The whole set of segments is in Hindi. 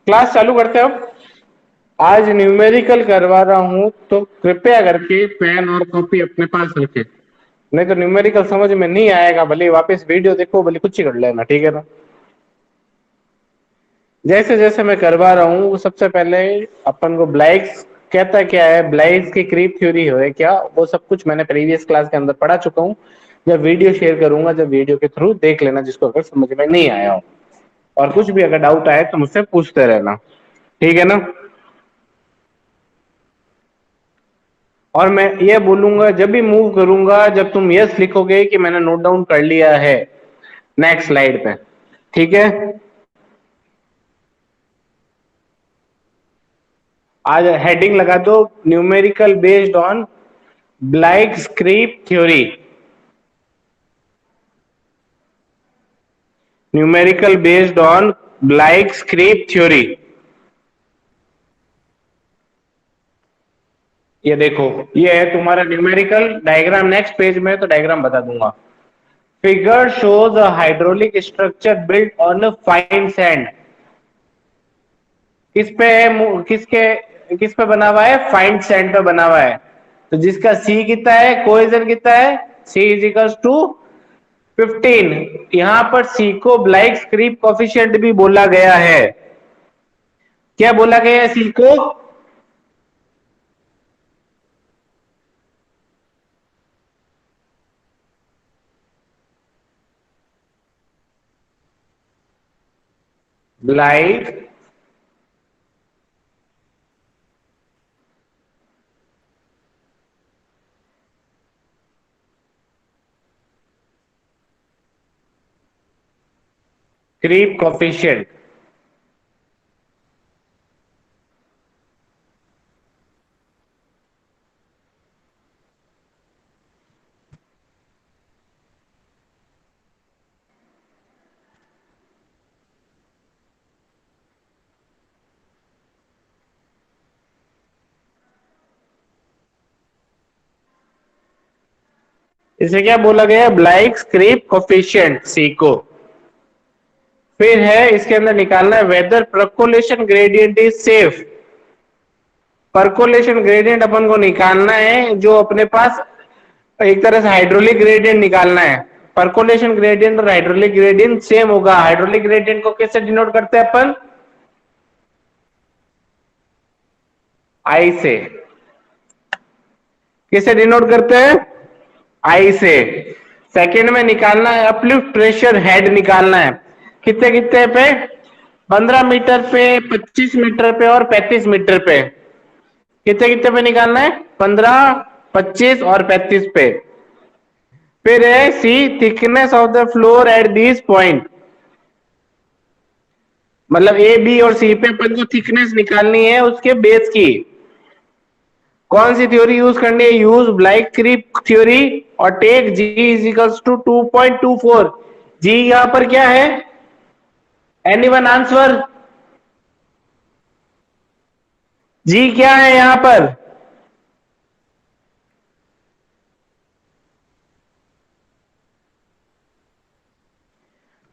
क्लास चालू करते हैं अब। आज न्यूमेरिकल करवा रहा हूं तो कृपया करके पेन और कॉपी अपने पास रखें, नहीं तो न्यूमेरिकल समझ में नहीं आएगा। भले वापस वीडियो देखो, भले कुछ ही कर लेना, ठीक है ना। जैसे जैसे मैं करवा रहा हूँ, सबसे पहले अपन को ब्लाइक्स कहता क्या है, ब्लाइक्स की क्रीप थ्योरी है क्या, वो सब कुछ मैंने प्रीवियस क्लास के अंदर पढ़ा चुका हूँ। जब वीडियो शेयर करूंगा, जब वीडियो के थ्रू देख लेना, जिसको अगर समझ में नहीं आया हो। और कुछ भी अगर डाउट आए तो मुझसे पूछते रहना, ठीक है ना। और मैं ये बोलूंगा जब भी मूव करूंगा, जब तुम यस लिखोगे कि मैंने नोट डाउन कर लिया है, नेक्स्ट स्लाइड पे, ठीक है। आज हेडिंग लगा दो, numerical based on Bligh's creep theory. Numerical based on Bligh's creep theory. ये देखो, ये है तुम्हारा न्यूमेरिकल डायग्राम। नेक्स्ट पेज में तो डायग्राम बता दूंगा। Figure shows a hydraulic structure built on fine sand. किस पे है, किस पे बना हुआ है, फाइन सैंड पे बना हुआ है। तो जिसका सी कितना है, कोएफिशिएंट कितना है, सी इज इक्वल्स टू 15। यहां पर सी को ब्लाइक्स क्रीप कोफिशिएंट भी बोला गया है। क्या बोला गया है सी को? ब्लाइक क्रीप कोफिशिएंट। इसे क्या बोला गया है, ब्लाइक्स क्रीप कोफिशिएंट, सी को। फिर है इसके अंदर निकालना है whether percolation gradient is safe. Percolation gradient अपन को निकालना है, जो अपने पास एक तरह से हाइड्रोलिक ग्रेडियंट निकालना है। परकोलेशन ग्रेडियंट और हाइड्रोलिक ग्रेडियंट सेम होगा। हाइड्रोलिक ग्रेडियंट को कैसे डिनोट करते हैं अपन? आई से। किसे डिनोट करते हैं? आई से। सेकेंड में निकालना है अपलिफ्ट प्रेशर हेड निकालना है। कितने कितने पे? 15 मीटर पे, 25 मीटर पे और 35 मीटर पे। कितने कितने पे निकालना है? 15, 25 और 35 पे। फिर है c thickness of the floor at this point. मतलब ए बी और सी पे अपन को थिकनेस निकालनी है उसके बेस की। कौन सी थ्योरी यूज करनी है? यूज ब्लाइक क्रीप थ्योरी और take G is equals to 2.24। G यहां पर क्या है? Any one answer? जी क्या है यहां पर?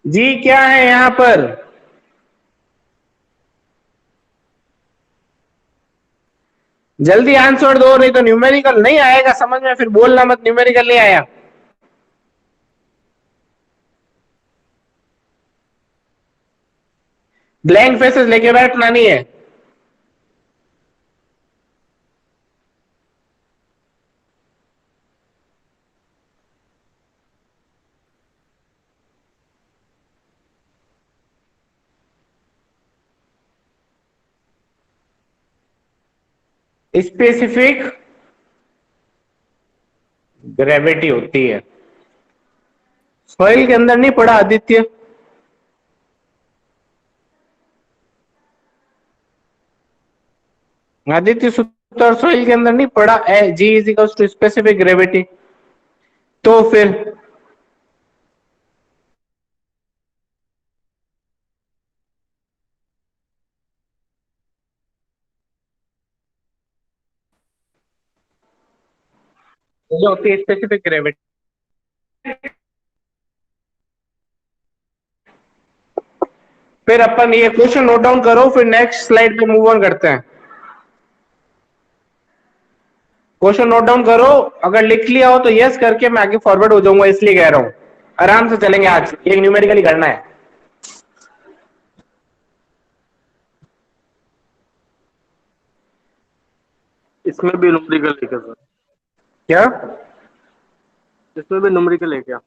जी क्या है यहां पर? जल्दी आंसर दो, नहीं तो न्यूमेरिकल नहीं आएगा समझ में, फिर बोलना मत न्यूमेरिकल नहीं आया। ब्लैंक फेसेस लेके बैठना नहीं है। स्पेसिफिक ग्रेविटी होती है। सॉइल के अंदर नहीं पड़ा आदित्य? आदित्य सूत्र सॉइल के अंदर नहीं पड़ा है, G is equal to specific gravity. तो फिर जो होती है स्पेसिफिक ग्रेविटी। फिर अपन ये क्वेश्चन नोट डाउन करो, फिर नेक्स्ट स्लाइड पे मूव ऑन करते हैं। क्वेश्चन नोट डाउन करो, अगर लिख लिया हो तो यस करके मैं आगे फॉरवर्ड हो जाऊंगा, इसलिए कह रहा हूं। आराम से चलेंगे, आज एक न्यूमेरिकली करना है। इसमें भी न्यूमेरिकल है क्या सर? क्या? इसमें भी न्यूमेरिकल है क्या?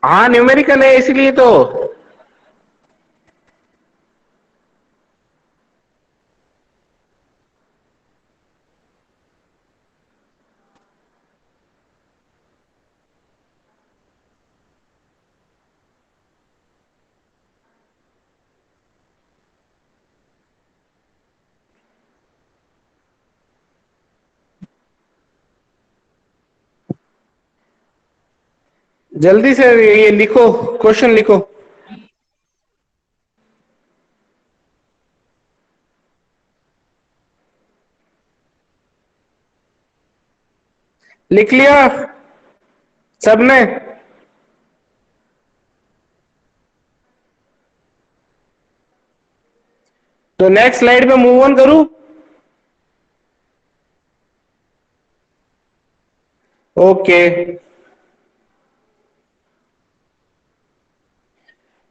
हाँ न्यूमेरिकल है, इसलिए तो। जल्दी से ये लिखो, क्वेश्चन लिखो। लिख लिया सबने? तो नेक्स्ट स्लाइड पे मूव ऑन करूं? ओके।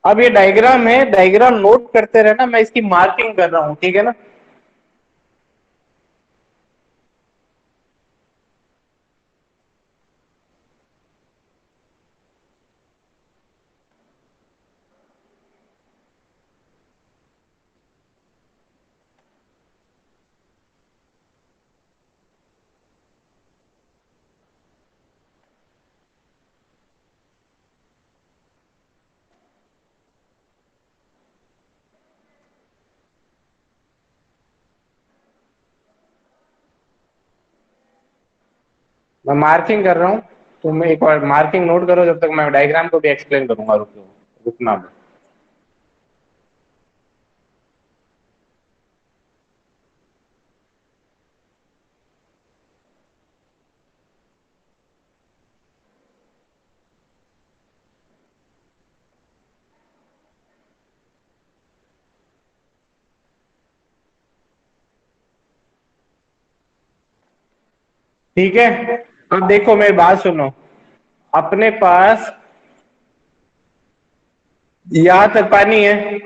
अब ये डायग्राम है, डायग्राम नोट करते रहना, मैं इसकी मार्किंग कर रहा हूं, ठीक है ना? मैं मार्किंग कर रहा हूं, तो मैं एक बार मार्किंग नोट करो, जब तक मैं डायग्राम को भी एक्सप्लेन करूंगा। रुको, रुकना भी। ठीक है, अब देखो मेरी बात सुनो। अपने पास यहां तक पानी है,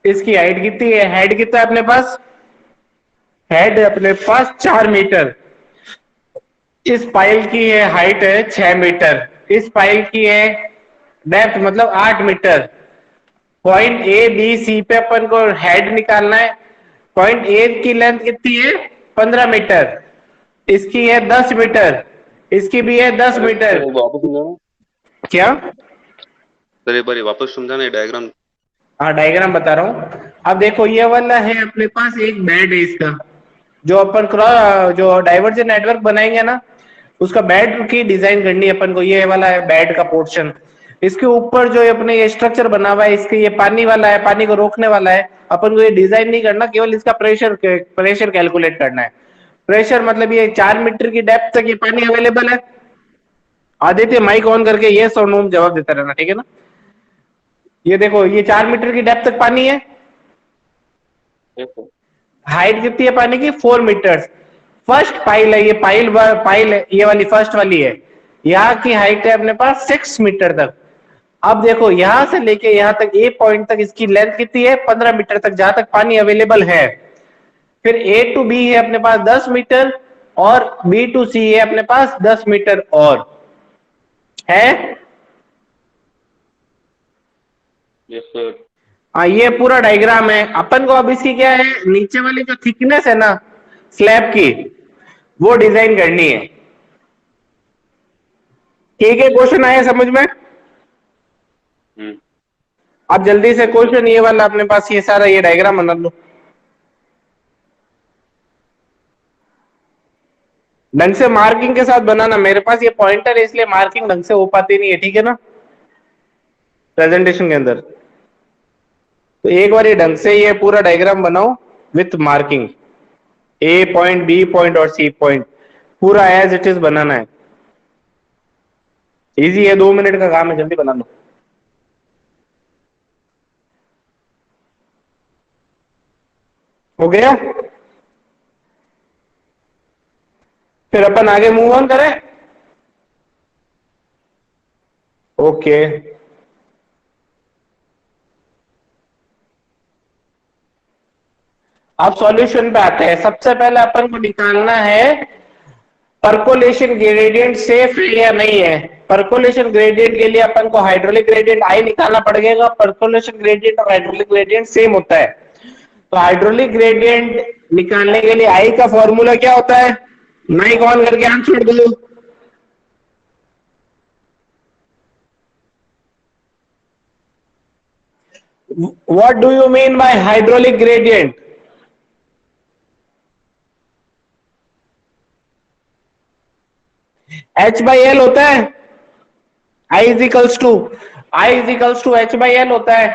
इसकी हाइट कितनी है? हेड कितना है अपने पास? हेड अपने पास 4 मीटर। इस पाइल की है हाइट है 6 मीटर। इस पाइल की है डेप्थ मतलब 8 metre. Point A B C पे अपन को हेड निकालना है। पॉइंट ए की लेंथ कितनी है? 15 मीटर। इसकी है 10 मीटर। इसकी भी है 10 मीटर। वापस समझाना क्या? सर, एक बार वापस समझाना डायग्राम। हाँ डायग्राम बता रहा हूँ। अब देखो ये वाला है अपने पास, एक बेड है इसका, जो अपन क्रॉस जो डाइवर्जेंट नेटवर्क बनाएंगे ना, उसका बेड की डिजाइन करनी है अपन को। ये वाला है बेड का पोर्शन। इसके ऊपर जो अपने ये स्ट्रक्चर बना हुआ है, इसके ये पानी वाला है, पानी को रोकने वाला है। अपन को ये डिजाइन नहीं करना, केवल इसका प्रेशर कैलकुलेट करना है। प्रेशर मतलब ये 4 मीटर की डेप्थ तक ये पानी अवेलेबल है। आदित्य माइक ऑन करके ये और नो जवाब देता रहना, ठीक है ना? ये देखो, ये 4 मीटर की डेप्थ तक पानी है। हाइट कितनी है पानी की? 4 मीटर। फर्स्ट पाइल है ये, पाइल है ये वाली, फर्स्ट वाली है। यहाँ की हाइट है अपने पास 6 मीटर तक। अब देखो यहां से लेके यहां तक, ए पॉइंट तक इसकी लेंथ कितनी है? 15 मीटर तक, जहां तक पानी अवेलेबल है। फिर ए टू बी है अपने पास 10 मीटर, और बी टू सी है अपने पास 10 मीटर और है। Yes sir. हाँ ये पूरा डायग्राम है। अपन को अब इसकी क्या है, नीचे वाली जो थिकनेस है ना स्लैब की, वो डिजाइन करनी है। ठीक है, क्वेश्चन आया समझ में? अब जल्दी से क्वेश्चन ये वाला अपने पास, ये सारा ये डायग्राम बना लो ढंग से, मार्किंग के साथ बनाना। मेरे पास ये पॉइंटर है, इसलिए मार्किंग ढंग से हो पाती नहीं है, ठीक है ना, प्रेजेंटेशन के अंदर। तो एक बार ये ढंग से ये पूरा डायग्राम बनाओ with marking, A point, B point और सी पॉइंट, पूरा एज इट इज बनाना है। इजी है, 2 मिनट का काम है, जल्दी बना लो। हो गया? फिर अपन आगे मूव ऑन करें। ओके, अब सॉल्यूशन पे आते हैं। सबसे पहले अपन को निकालना है परकोलेशन ग्रेडियंट सेफ है या नहीं है। परकोलेशन ग्रेडियंट के लिए अपन को हाइड्रोलिक ग्रेडियंट आई निकालना पड़ेगा। परकोलेशन ग्रेडियंट और हाइड्रोलिक ग्रेडियंट सेम होता है। तो हाइड्रोलिक ग्रेडियंट निकालने के लिए आई का फॉर्मूला क्या होता है? माइक ऑन करके आंसर दो। What do you mean by hydraulic gradient? H by L होता है। I is equals to H by L होता है।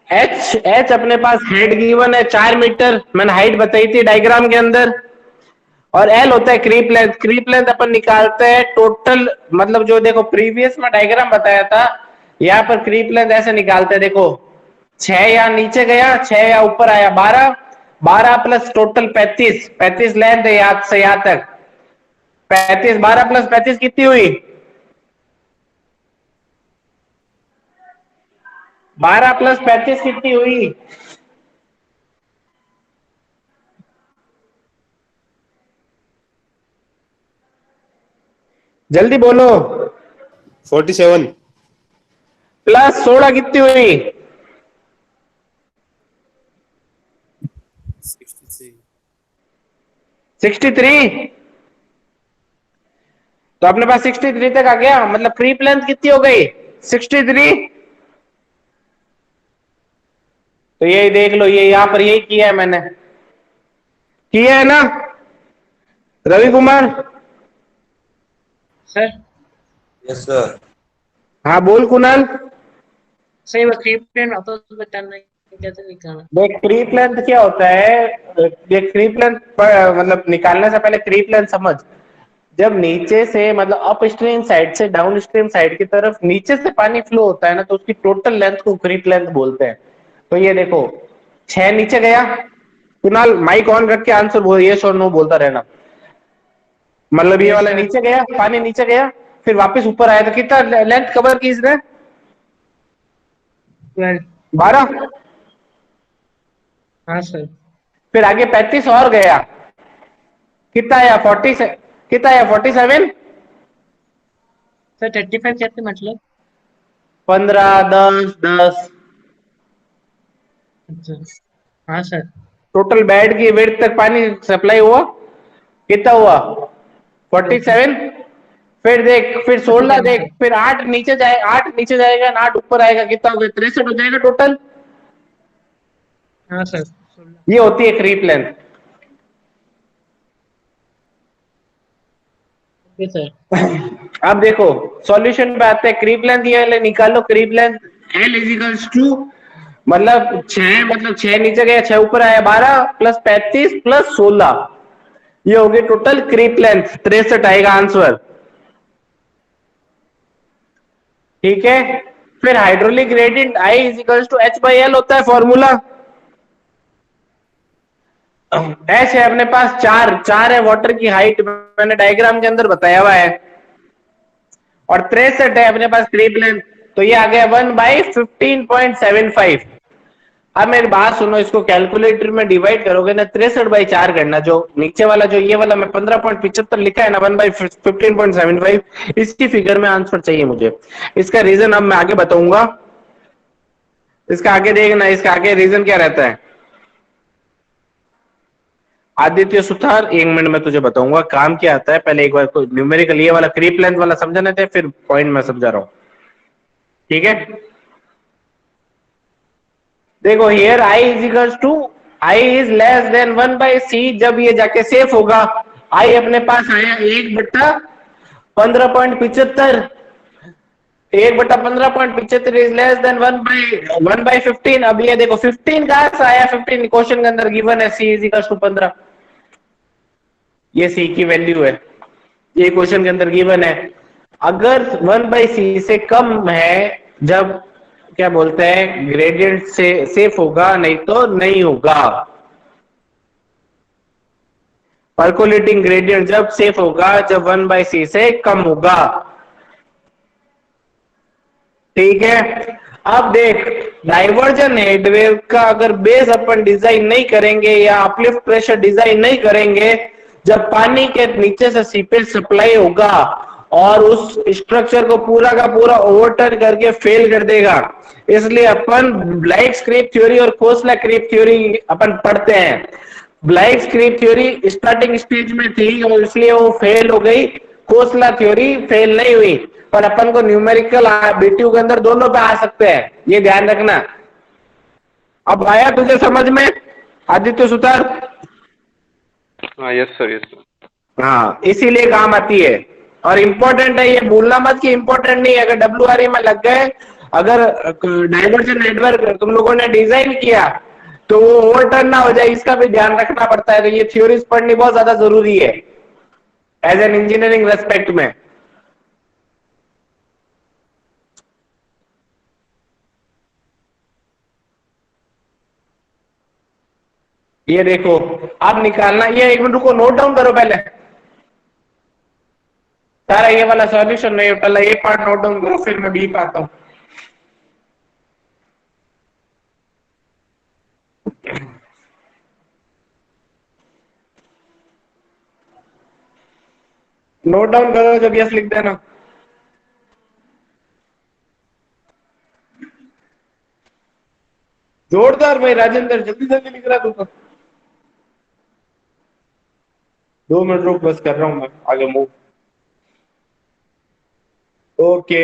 एच अपने पास हेड गिवन है 4 मीटर, मैंने हाइट बताई थी डायग्राम के अंदर। और एल होता है क्रीप लेंथ। क्रीप लेंथ अपन निकालते हैं टोटल, मतलब जो देखो प्रीवियस में डायग्राम बताया था, यहाँ पर क्रीप लेंथ ऐसे निकालते हैं। देखो 6 या नीचे गया, 6 या ऊपर आया 12, 12 प्लस टोटल 35, 35 लेंथ है यहाँ से यहाँ तक। 35, 12 प्लस 35 कितनी हुई? 12 प्लस 35 कितनी हुई? जल्दी बोलो। 47 प्लस 16 कितनी हुई? 63। तो अपने पास 63 तक आ गया, मतलब क्रीप लेंथ कितनी हो गई? 63। तो यही देख लो, ये यहां पर यही किया है मैंने, किया है ना Ravi Kumar? Sir yes sir. हाँ बोल कुणाल। सही वो क्रीप लेंथ वापस बताना है, कैसे निकालना? देख क्रीप लेंथ क्या होता है, देख क्रीप लेंथ मतलब निकालने से पहले क्रीप लेंथ समझ। जब नीचे से मतलब अप स्ट्रीम साइड से डाउन स्ट्रीम साइड की तरफ नीचे से पानी फ्लो होता है ना, तो उसकी टोटल लेंथ को क्रीप लेंथ बोलते हैं। तो ये देखो 6 नीचे गया। कुणाल माइक ऑन रख के आंसर बोल, यस और नो बोलता रहना। मतलब ये वाला नीचे गया, पानी नीचे गया, फिर वापस ऊपर आया, तो कितना लेंथ कवर की इसने? 12। हाँ सर। फिर आगे 35 और गया, कितना आया? 40 से कितना आया? 47। सर 35 कैसे मतलब? 15, 10, 10। अच्छा हाँ सर। टोटल बेड की वेट तक पानी सप्लाई हुआ, कितना हुआ? 47। फिर देख, फिर 16 देख, फिर 8 नीचे जाए, 8 नीचे जाएगा ना 8 ऊपर आएगा, कितना हो गया? 63 हो जाएगा टोटल। हाँ सर। ये होती है क्रीप लेंथ। Okay sir. अब देखो सॉल्यूशन पे आते हैं। क्रीप लेंथ ये वाले निकालो। Creep length L equals to, मतलब 6, मतलब 6 नीचे गया, 6 ऊपर आया, 12 प्लस 35 प्लस 16, ये हो गई टोटल क्रीप लेंथ। 63 आएगा आंसर। ठीक है। फिर hydraulic gradient I equals to H by L होता है फॉर्मूला। एच है अपने पास 4, 4 है वाटर की हाइट, मैंने डायग्राम के अंदर बताया हुआ है। और 63 है अपने पास क्रीप लेंथ, तो ये आ गया 1/15.75। अब मेरी बात सुनो, इसको कैलकुलेटर में डिवाइड करोगे ना, 63/4 करना। जो नीचे वाला, जो ये वाला मैं 15.75 लिखा है ना, 1/15.75, इसकी फिगर में आंसर चाहिए मुझे। इसका रीजन अब मैं आगे बताऊंगा। इसका आगे देखना, इसका आगे रीजन क्या रहता है। आदित्य सुथार, 1 मिनट में तुझे बताऊंगा काम क्या आता है। पहले एक बार न्यूमेरिकल ये वाला क्रीप लेंथ वाला समझाने थे, फिर पॉइंट मैं समझा रहा हूं। ठीक है। देखो here I is equals to, I is less than 1/c। जब ये जाके सेफ होगा, आई अपने पास आया 1/15.75। 1/15.75 इज लेस देन 1/15। अब ये देखो 15 कहां से आया? 15 क्वेश्चन के अंदर गिवन है, c इज इक्वल्स टू 15। ये c की वैल्यू है, ये क्वेश्चन के अंदर गिवन है। अगर 1/c से कम है, जब क्या बोलते हैं ग्रेडियंट से सेफ होगा, नहीं तो नहीं होगा। परकोलेटिंग ग्रेडियंट जब सेफ होगा जब 1/c से कम होगा। ठीक है, अब देख डाइवर्जन हेड वेव का अगर बेस अपन डिजाइन नहीं करेंगे या अपलिफ्ट प्रेशर डिजाइन नहीं करेंगे, जब पानी के नीचे से सीपेज सप्लाई होगा और उस स्ट्रक्चर को पूरा का पूरा ओवरटर्न करके फेल कर देगा। इसलिए अपन ब्लाइट्स क्रीप थ्योरी और खोसला क्रीप थ्योरी अपन पढ़ते हैं। Blights creep theory starting stage में थी और इसलिए वो फेल हो गई, खोसला थ्योरी फेल नहीं हुई, पर अपन को न्यूमेरिकल बीटीयू के अंदर दोनों पे आ सकते हैं, ये ध्यान रखना। अब आया तुझे समझ में आदित्य सुतार? हाँ यस सर यस सर। हाँ, इसीलिए काम आती है और इम्पोर्टेंट है, ये भूलना मत कि इम्पोर्टेंट नहीं है। अगर WRE में लग गए, अगर डाइवर्जन नेटवर्क तुम लोगों ने डिजाइन किया तो वो ओवरटर्न ना हो जाए, इसका भी ध्यान रखना पड़ता है। तो ये थ्योरीज पढ़नी बहुत ज्यादा जरूरी है एज एन इंजीनियरिंग रेस्पेक्ट में। ये देखो अब निकालना, ये एक मिनट रुको, नोट डाउन करो पहले सारा ये वाला सॉल्यूशन नहीं, पहले ये पार्ट नोट डाउन करो, फिर मैं बी पे आता हूं। नोट डाउन करो, जब यस लिख देना। जोरदार भाई राजेंद्र, जल्दी जल्दी लिख रहा तू तो। 2 मिनट रुक, बस कर रहा हूं मैं आगे मूव। ओके,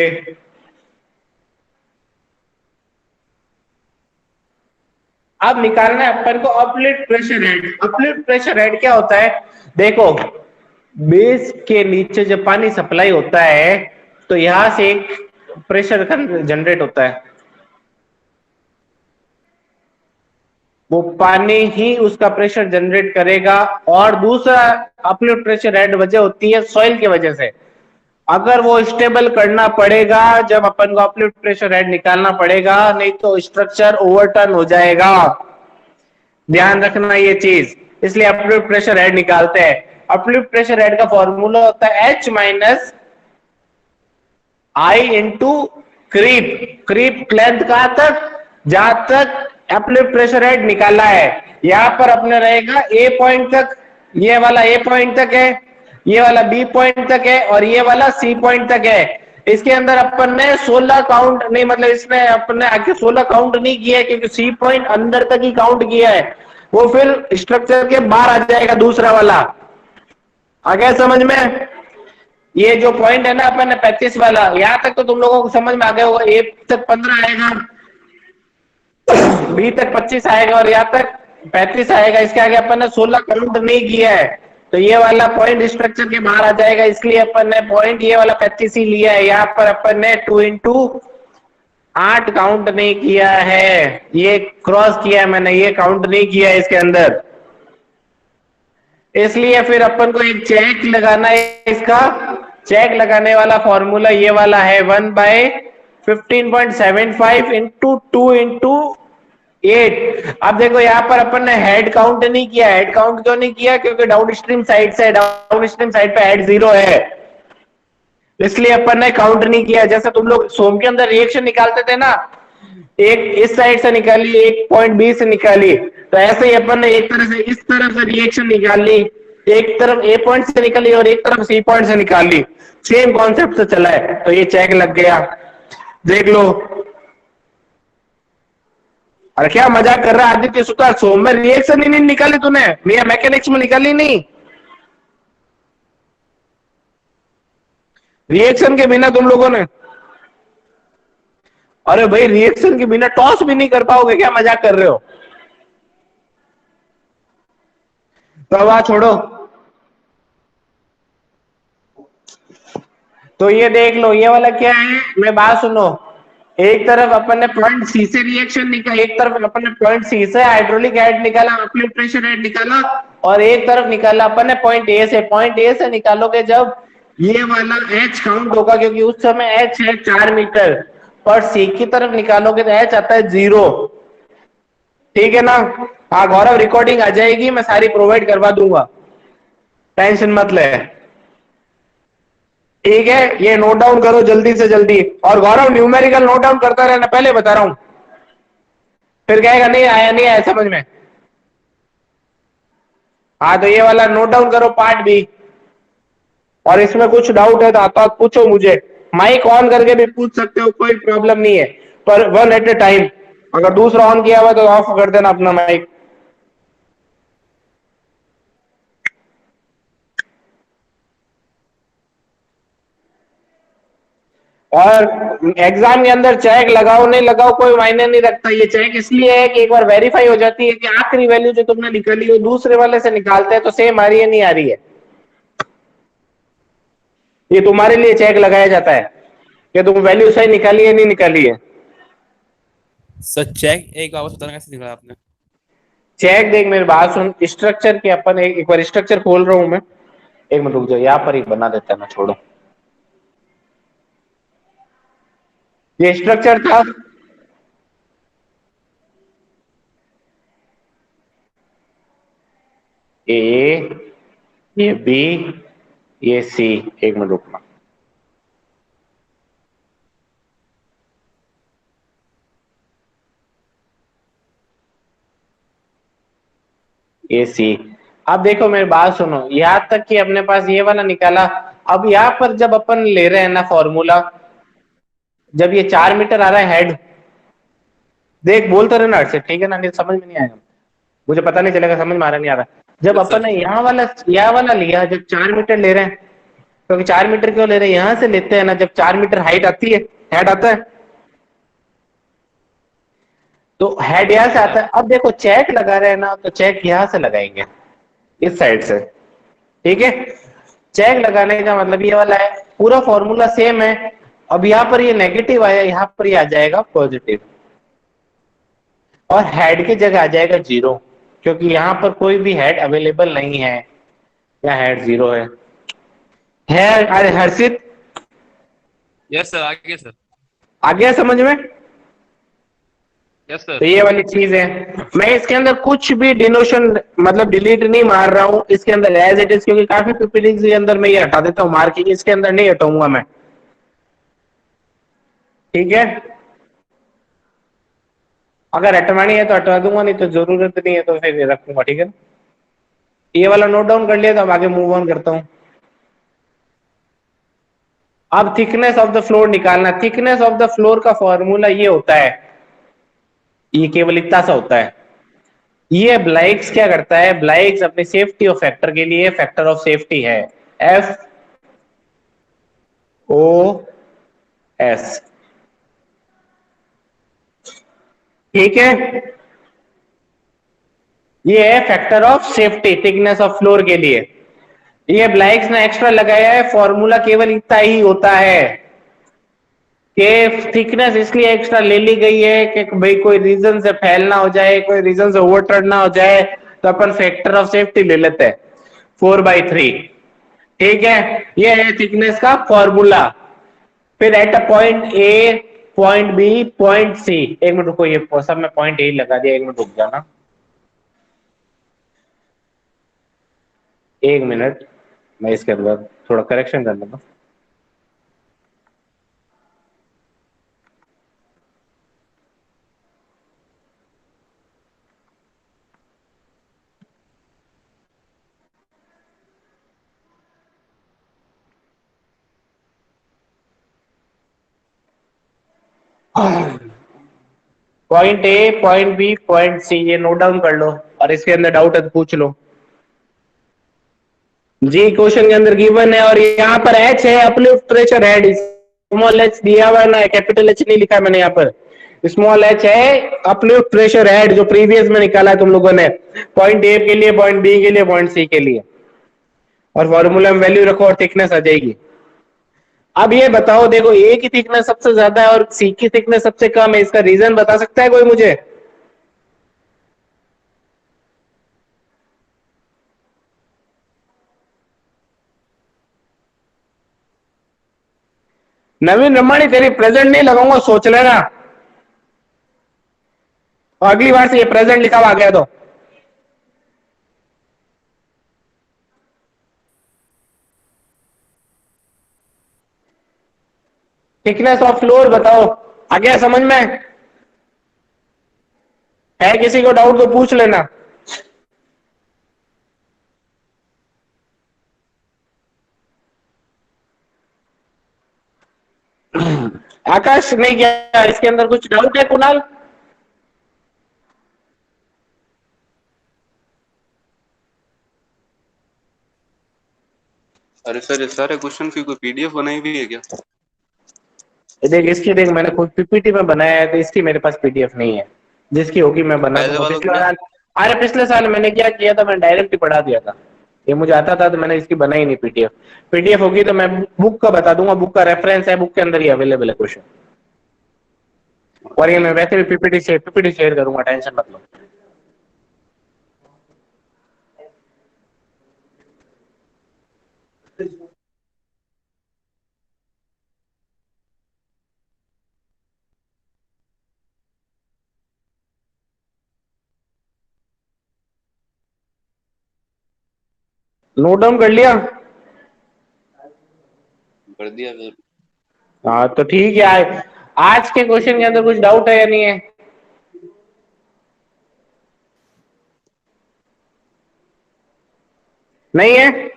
अब निकालना है अपन को uplift pressure head. Uplift pressure head क्या होता है? देखो बेस के नीचे जब पानी सप्लाई होता है तो यहां से एक प्रेशर जनरेट होता है, वो पानी ही उसका प्रेशर जनरेट करेगा। और दूसरा अपलिफ्ट प्रेशर हेड वजह होती है सॉइल की वजह से। अगर वो स्टेबल करना पड़ेगा जब अपन को अपलिफ्ट प्रेशर हेड निकालना पड़ेगा, नहीं तो स्ट्रक्चर ओवरटर्न हो जाएगा। ध्यान रखना ये चीज, इसलिए अपलिफ्ट प्रेशर हेड निकालते हैं। अपलिफ्ट प्रेशर हेड का फॉर्मूला होता है H minus I into creep. Creep length कहां तक? जहां तक अपलिफ्ट प्रेशर हेड निकाला है। यहां पर अपने रहेगा A पॉइंट तक, ये वाला A पॉइंट तक है, ये वाला B पॉइंट तक है और ये वाला C पॉइंट तक है। इसके अंदर अपन ने 16 काउंट नहीं, मतलब इसमें अपन ने आगे 16 काउंट नहीं किया है क्योंकि C पॉइंट अंदर तक ही काउंट किया है, वो फिर स्ट्रक्चर के बाहर आ जाएगा दूसरा वाला। आ गया समझ में? ये जो पॉइंट है ना अपन ने 35 वाला, यहां तक तो तुम लोगों को समझ में आ गया होगा। A तक 15 आएगा, B तक 25 आएगा और यहाँ तक 35 आएगा। इसके आगे अपन ने 16 काउंट नहीं किया है, तो ये वाला पॉइंट स्ट्रक्चर के बाहर आ जाएगा, इसलिए अपन ने पॉइंट ये वाला 35 ही लिया है। यहाँ पर अपन ने 2 इंटू 8 काउंट नहीं किया है, ये क्रॉस किया है मैंने, ये काउंट नहीं किया है इसके अंदर। इसलिए फिर अपन को एक चेक लगाना है। इसका चेक लगाने वाला फॉर्मूला ये वाला है 1/15.75 इंटू 2 इंटू 8। अब देखो यहाँ पर अपन ने हेड काउंट नहीं किया। हेड काउंट क्यों नहीं किया? क्योंकि डाउन स्ट्रीम साइड से, डाउन स्ट्रीम साइड पे हेड 0 है, इसलिए अपन ने काउंट नहीं किया। जैसे तुम लोग सोम के अंदर रिएक्शन निकालते थे ना, एक इस साइड से निकाली, एक पॉइंट बी से निकाली, तो ऐसे ही अपन ने एक तरह से इस तरफ से रिएक्शन निकाल ली, एक तरफ ए पॉइंट से निकाली और एक तरफ सी पॉइंट से निकाल ली, सेम कॉन्सेप्ट से चला है, तो ये चेक लग गया। देख लो। अरे क्या मजाक कर रहा है आदित्य सुतार? सोम में रिएक्शन ही नहीं निकाली तूने, मेरा मैकेनिक्स में निकाली नहीं। रिएक्शन के बिना तुम लोगों ने, अरे भाई रिएक्शन के बिना टॉस भी नहीं कर पाओगे, क्या मजाक कर रहे हो? तो अब छोड़ो। तो ये देख लो, ये वाला क्या है, मैं बात सुनो। एक तरफ अपन ने पॉइंट सी से रिएक्शन निकाला, एक तरफ अपन ने पॉइंट सी से हाइड्रोलिक हेड निकाला, अपलिफ्ट प्रेशर हेड निकाला, और एक तरफ निकाला अपन ने पॉइंट ए से। पॉइंट ए से निकालोगे जब ये वाला H काउंट होगा, क्योंकि उस समय H है 4 मीटर, और सी की तरफ निकालोगे तो H आता है 0। ठीक है ना? हाँ गौरव, रिकॉर्डिंग आ जाएगी, मैं सारी प्रोवाइड करवा दूंगा। टेंशन मत ले। ठीक है, ये नोट डाउन करो जल्दी से जल्दी। और गौरव न्यूमेरिकल नोट डाउन करता रहना, पहले बता रहा हूं, फिर कहेगा नहीं आया नहीं आया समझ में। हाँ तो ये वाला नोट डाउन करो पार्ट बी। और इसमें कुछ डाउट है तो आप पूछो मुझे, माइक ऑन करके भी पूछ सकते हो, कोई प्रॉब्लम नहीं है, पर वन एट ए टाइम। अगर दूसरा ऑन किया हुआ तो ऑफ कर देना अपना माइक। और एग्जाम के अंदर चेक लगाओ नहीं लगाओ कोई मायने नहीं रखता। ये चेक इसलिए है कि एक बार वेरीफाई हो जाती है कि आखिरी वैल्यू जो तुमने निकाली वो दूसरे वाले से निकालते हैं तो सेम आ रही है नहीं आ रही है। ये तुम्हारे लिए चेक लगाया जाता है कि तुम वैल्यू सही निकाली है नहीं निकाली है। सर चेक एक बार बताना कैसे निकाला आपने? चेक देख मेरी बात सुन, स्ट्रक्चर के अपन एक बार स्ट्रक्चर खोल रहा हूं मैं, एक मिनट रुक जाओ, यहां पर ही बना देता है ना, छोड़ो। ये स्ट्रक्चर था, ए, ये बी, ये सी। एक मिनट रुकना, ए सी। अब देखो मेरी बात सुनो, यहां तक कि अपने पास ये वाला निकाला। अब यहां पर जब अपन ले रहे हैं ना फॉर्मूला, जब ये 4 मीटर आ रहा है हेड, देख बोलते रहना हट से, ठीक है ना, नहीं समझ में नहीं आएगा मुझे पता नहीं चलेगा, समझ में आ रहा नहीं आ रहा। जब अपन ने यहाँ वाला लिया, जब 4 मीटर ले रहे हैं, क्योंकि 4 मीटर क्यों ले रहे हैं, यहां से लेते हैं ना, जब 4 मीटर हाइट आती है, हेड आता है, तो हेड यहां से आता है। अब देखो चेक लगा रहे हैं ना, तो चेक यहां से लगाएंगे, इस साइड से। ठीक है, चेक लगाने का मतलब ये वाला है, पूरा फॉर्मूला सेम है। अब यहाँ पर ये नेगेटिव आया, यहाँ पर ये आ जाएगा पॉजिटिव, और हेड की जगह आ जाएगा 0, क्योंकि यहाँ पर कोई भी हेड अवेलेबल नहीं है, या हेड 0 है। अरे हर्षित, यस सर, आगे सर। आ गया समझ में? Yes sir. तो ये वाली चीज है। मैं इसके अंदर कुछ भी डिनोशन मतलब डिलीट नहीं मार रहा हूं, इसके अंदर एज इट इज, क्योंकि काफी पीपीटी के अंदर मैं ये हटा देता हूँ मार्किंग, इसके अंदर नहीं हटाऊंगा मैं। ठीक है, अगर हटवानी है तो हटवा दूंगा, नहीं तो जरूरत नहीं है तो फिर रखूंगा। ठीक है ना, ये वाला नोट डाउन कर लिया, तो अब आगे मूव ऑन करता हूं। अब थिकनेस ऑफ द फ्लोर निकालना। थिकनेस ऑफ द फ्लोर का फॉर्मूला ये होता है, ये केवल इतना सा होता है। ये ब्लाइक्स क्या करता है, ब्लाइक्स अपने सेफ्टी ऑफ फैक्टर के लिए फैक्टर ऑफ सेफ्टी है, FOS। ठीक है, ये है factor of safety thickness of floor के लिए। ये ब्लाइक्स ने एक्स्ट्रा लगाया है, फॉर्मूला केवल इतना ही होता है कि थिकनेस इसलिए एक्स्ट्रा ले ली गई है कि भाई कोई रीजन से फैल ना हो जाए, कोई रीजन से ओवरटर्न ना हो जाए, तो अपन फैक्टर ऑफ सेफ्टी ले लेते हैं 4/3। ठीक है, ये है थिकनेस का फॉर्मूला। फिर at a point A, point B, point C. एक मिनट रुको, ये सब में पॉइंट ए लगा दिया, एक मिनट रुक जाना, एक मिनट, मैं इसके अंदर थोड़ा करेक्शन कर लूंगा। Point A, point B, point C, ये नोट डाउन कर लो, और इसके अंदर डाउट है तो पूछ लो जी। क्वेश्चन के अंदर गिवन है, और यहाँ पर एच है, uplift pressure head, small H दिया हुआ है ना, कैपिटल एच नहीं लिखा है मैंने यहाँ पर, स्मॉल एच है, अपलिफ्ट प्रेशर हेड जो प्रीवियस में निकाला है तुम लोगों ने, पॉइंट ए के लिए, पॉइंट बी के लिए, पॉइंट सी के लिए, और फॉर्मूला में वैल्यू रखो और थिकनेस आ जाएगी। अब ये बताओ, देखो ए की थिकनेस सबसे ज्यादा है और सी की थिकनेस सबसे कम है, इसका रीजन बता सकता है कोई मुझे? नवीन रमानी, तेरी प्रेजेंट नहीं लगाऊंगा, सोच लेना, और अगली बार से ये प्रेजेंट लिखा हुआ आ गया तो थिकनेस ऑफ फ्लोर बताओ, आ गया समझ में? है किसी को डाउट तो पूछ लेना। आकाश नहीं क्या इसके अंदर कुछ डाउट है कुणाल? अरे सर ये सारे क्वेश्चन की कोई पीडीएफ बनाई हुई है क्या? देख इसकी देख मैंने खुद पीपीटी में बनाया है तो इसकी मेरे पास पीडीएफ नहीं है, जिसकी होगी मैं बना पहले दूंगा। वालों पिछले में? साल, अरे पिछले साल मैंने क्या किया था, मैं डायरेक्ट ही पढ़ा दिया था, ये मुझे आता था तो मैंने इसकी बनाई नहीं पीडीएफ। पीडीएफ होगी तो मैं बुक का बता दूंगा, बुक का रेफरेंस है, बुक के अंदर ही अवेलेबल है क्वेश्चन। और ये मैं वैसे भी पीपीटी शेयर करूंगा, टेंशन मत लो। नोट डाउन कर लिया? कर दिया सर। हाँ तो ठीक है। आज के क्वेश्चन के अंदर कुछ डाउट है या नहीं है? नहीं है?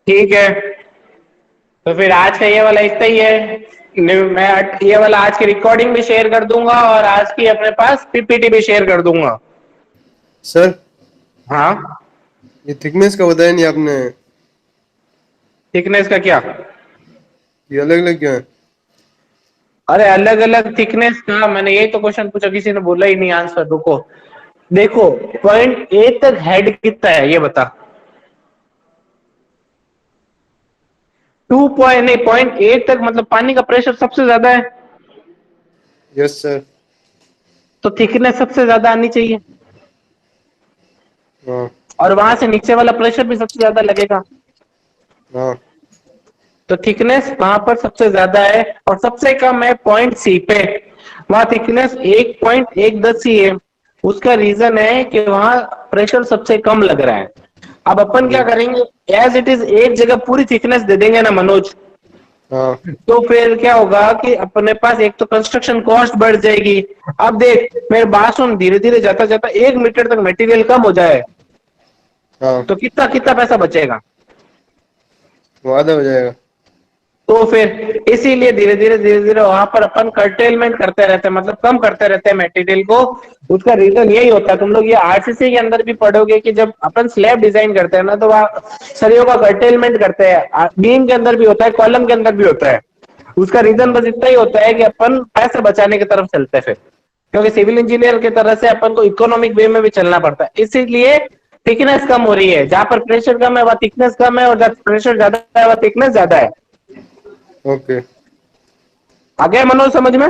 ठीक है, तो फिर आज का ये वाला इतना ही है। मैं ये वाला आज की रिकॉर्डिंग भी शेयर कर दूंगा और आज की अपने पास पीपीटी भी शेयर कर दूंगा। सर हाँ, ये थिकनेस का बताया नहीं आपने, थिकनेस का क्या? ये अलग अलग क्यों है? अरे अलग अलग थिकनेस का मैंने यही तो क्वेश्चन पूछा, किसी ने बोला ही नहीं आंसर। रुको देखो, पॉइंट ए तक हेड कितना है ये बता। 2 पॉइंट नहीं, पॉइंट ए तक मतलब पानी का प्रेशर सबसे ज्यादा है, यस सर। तो थिकनेस सबसे ज्यादा आनी चाहिए, हाँ और वहां से नीचे वाला प्रेशर भी सबसे ज्यादा लगेगा, हाँ तो थिकनेस वहां पर सबसे ज्यादा है और सबसे कम है पॉइंट सी पे। वहां थिकनेस 1.110 ही है। उसका रीजन है कि वहां प्रेशर सबसे कम लग रहा है। अब अपन क्या करेंगे, एज इट इज एक जगह पूरी थिकनेस दे देंगे ना मनोज, हाँ तो फिर क्या होगा कि अपने पास एक तो कंस्ट्रक्शन कॉस्ट बढ़ जाएगी। अब देख मेरे बात सुन, धीरे धीरे जाता जाता 1 मीटर तक मटेरियल कम हो जाए हाँ, तो कितना कितना पैसा बचेगा? वो आधा हो जाएगा। तो फिर इसीलिए धीरे धीरे वहां पर अपन कर्टेलमेंट करते रहते हैं, मतलब कम करते रहते हैं मटेरियल को। उसका रीजन यही होता है, तुम लोग ये आरसीसी के अंदर भी पढ़ोगे कि जब अपन स्लैब डिजाइन करते हैं ना तो वहाँ सरियों का कर्टेलमेंट करते हैं, बीम के अंदर भी होता है, कॉलम के अंदर भी होता है। उसका रीजन बस इतना ही होता है कि अपन पैसे बचाने की तरफ चलते हैं फिर, क्योंकि सिविल इंजीनियर की तरह से अपन को इकोनॉमिक वे में भी चलना पड़ता है। इसीलिए थिकनेस कम हो रही है, जहां पर प्रेशर कम है वहां थिकनेस कम है, और जहां प्रेशर ज्यादा है वहां थिकनेस ज्यादा है। ओके। आ गया मनोज समझ में?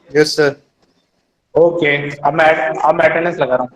Yes sir. ओके, अब मैं अटेंडेंस लगा रहा हूँ।